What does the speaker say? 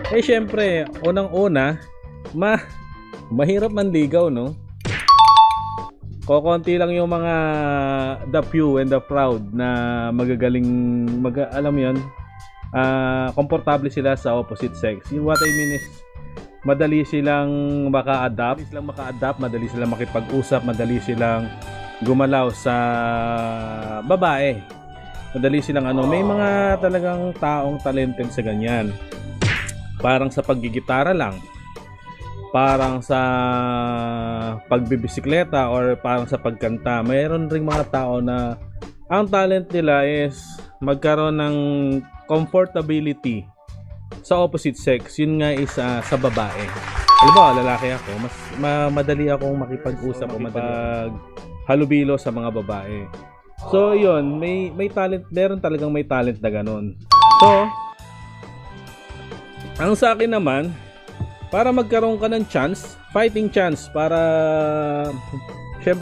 Eh syempre, unang-una, mahirap manligaw, no? Kokonti lang yung mga the few and the proud na magagaling, alam mo yun, komportable sila sa opposite sex. What I mean is, madali silang maka-adapt, madali silang makipag-usap, madali silang gumalaw sa babae. Madali silang may mga talagang taong talented sa ganyan. Parang sa paggigitara lang, parang sa pagbibisikleta, or parang sa pagkanta. Mayroon ring mga tao na ang talent nila is magkaroon ng comfortability sa opposite sex. Yun nga is sa babae. Alam mo, lalaki ako, mas madali akong makipag-usap o halubilo sa mga babae. So yun, may talent, meron talagang may talent na ganun. So ang sa akin naman, para magkaroon ka ng chance, fighting chance, para